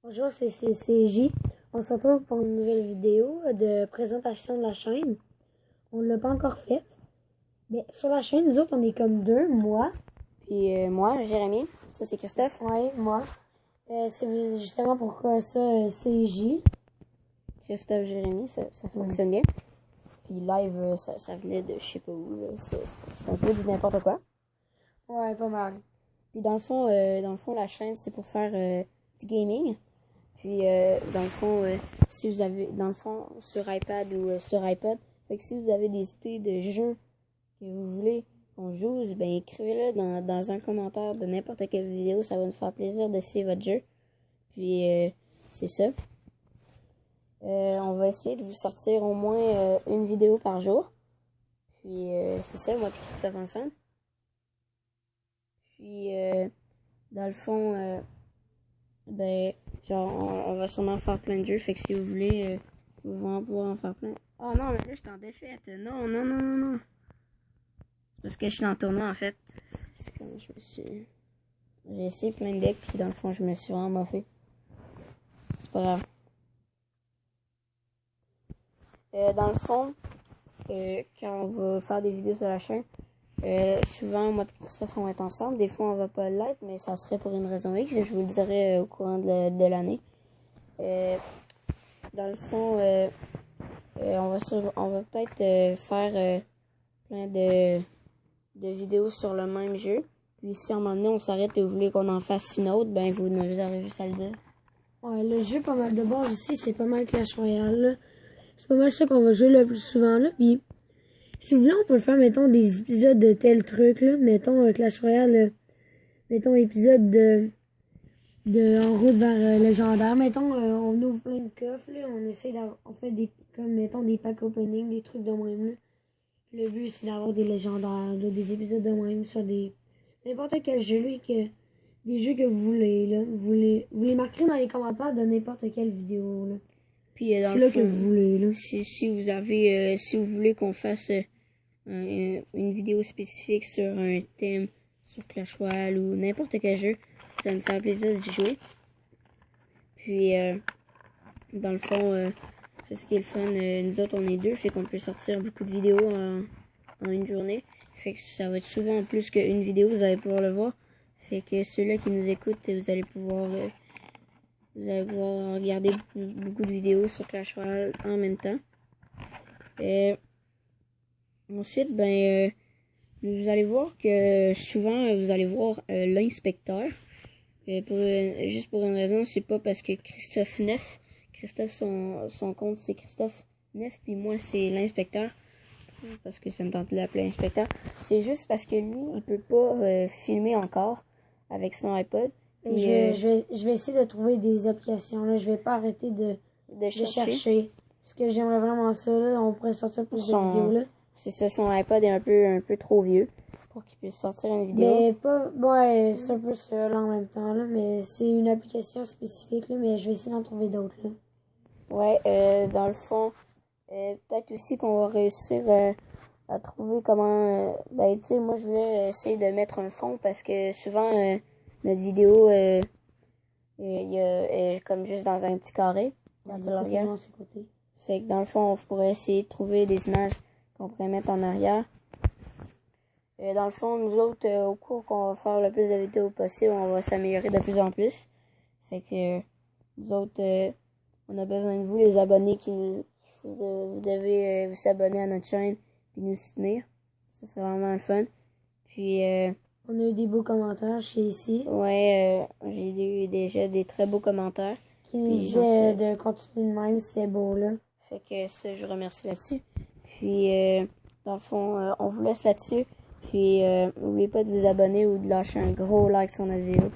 Bonjour, c'est CJ. On se retrouve pour une nouvelle vidéo de présentation de la chaîne. On ne l'a pas encore faite. Mais sur la chaîne, nous autres, on est comme deux, moi. Puis moi, Jérémy. Ça, c'est Christophe. Ouais, moi. C'est justement pourquoi ça, CJ. Christophe, Jérémy, ça fonctionne bien. Puis live, ça venait de je sais pas où. C'est un peu du n'importe quoi. Ouais, pas mal. Puis dans le fond, la chaîne, c'est pour faire du gaming. Puis dans le fond, si vous avez, dans le fond, sur iPad ou sur iPod, fait que si vous avez des idées de jeux que vous voulez qu'on joue, ben écrivez-le dans un commentaire de n'importe quelle vidéo. Ça va nous faire plaisir d'essayer votre jeu. Puis c'est ça. On va essayer de vous sortir au moins une vidéo par jour. Puis c'est ça, moi et Christophe ensemble. Puis dans le fond, ben genre on va sûrement faire plein de jeux. Fait que si vous voulez, vous allez pouvoir en faire plein. Oh non, mais là je suis en défaite. Non. C'est parce que je suis en tournoi en fait. C'est comme j'ai essayé plein de decks, puis dans le fond je me suis vraiment moffé. C'est pas grave. Dans le fond, quand on va faire des vidéos sur la chaîne, souvent, moi et Christophe, on va être ensemble. Des fois, on va pas l'être, mais ça serait pour une raison X. Je vous le dirai au courant de l'année. Dans le fond, on va peut-être faire plein de vidéos sur le même jeu. Puis si à un moment donné, on s'arrête et vous voulez qu'on en fasse une autre, ben vous aurez juste à le dire. Ouais, le jeu pas mal de base aussi, c'est pas mal Clash Royale, là. C'est pas mal ça qu'on va jouer le plus souvent, là. Puis, si vous voulez, on peut faire, mettons, des épisodes de tel truc, là. Mettons, Clash Royale, mettons, épisode de en route vers légendaire. Mettons, on ouvre plein de coffres, là. On essaie d'avoir, on fait des, comme, mettons, des pack opening, des trucs de même, là. Le but, c'est d'avoir des légendaires, là, des épisodes de même sur n'importe quel jeu, là, des jeux que vous voulez, là. Vous les marquerez dans les commentaires de n'importe quelle vidéo, là. Puis dans c'est là que vous voulez, là. Si vous avez, si vous voulez qu'on fasse une vidéo spécifique sur un thème, sur Clash Royale ou n'importe quel jeu, ça me fait plaisir d'y jouer. Puis dans le fond, c'est ce qui est le fun. Nous autres, on est deux, fait qu'on peut sortir beaucoup de vidéos en une journée. Fait que ça va être souvent plus qu'une vidéo, vous allez pouvoir le voir. Fait que ceux-là qui nous écoutent, vous allez pouvoir regarder beaucoup de vidéos sur Clash Royale en même temps. Ensuite, ben, vous allez voir que souvent, vous allez voir l'inspecteur. Juste pour une raison, c'est pas parce que Christophe Neuf, Christophe, son compte, c'est Christophe Neuf, puis moi, c'est l'inspecteur. Parce que ça me tente de l'appeler inspecteur. C'est juste parce que lui, il peut pas filmer encore avec son iPod. Je vais essayer de trouver des applications, là. Je vais pas arrêter de chercher. Parce que j'aimerais vraiment ça, là. On pourrait sortir plus de vidéos, là. C'est ça, son iPod est un peu trop vieux pour qu'il puisse sortir une vidéo. Mais pas, ouais, c'est un peu ça, là, en même temps, là. Mais c'est une application spécifique, là. Mais je vais essayer d'en trouver d'autres, là. Ouais, dans le fond, peut-être aussi qu'on va réussir à trouver comment... ben, tu sais, moi, je vais essayer de mettre un fond parce que souvent, notre vidéo, il est comme juste dans un petit carré. Quand tu le regardes. Fait que dans le fond, on pourrait essayer de trouver des images qu'on pourrait mettre en arrière. Dans le fond, nous autres, au cours qu'on va faire le plus de vidéos possible, on va s'améliorer de plus en plus. Fait que nous autres, on a besoin de vous, les abonnés, vous devez vous abonner à notre chaîne et nous soutenir. Ça serait vraiment le fun. Puis on a eu des beaux commentaires chez ici. Ouais, j'ai eu déjà des très beaux commentaires. Qui nous disaient de continuer de même, c'était beau, là. Fait que ça, je vous remercie là-dessus. Puis, dans le fond, on vous laisse là-dessus. Puis, n'oubliez pas de vous abonner ou de lâcher un gros like sur notre vidéo.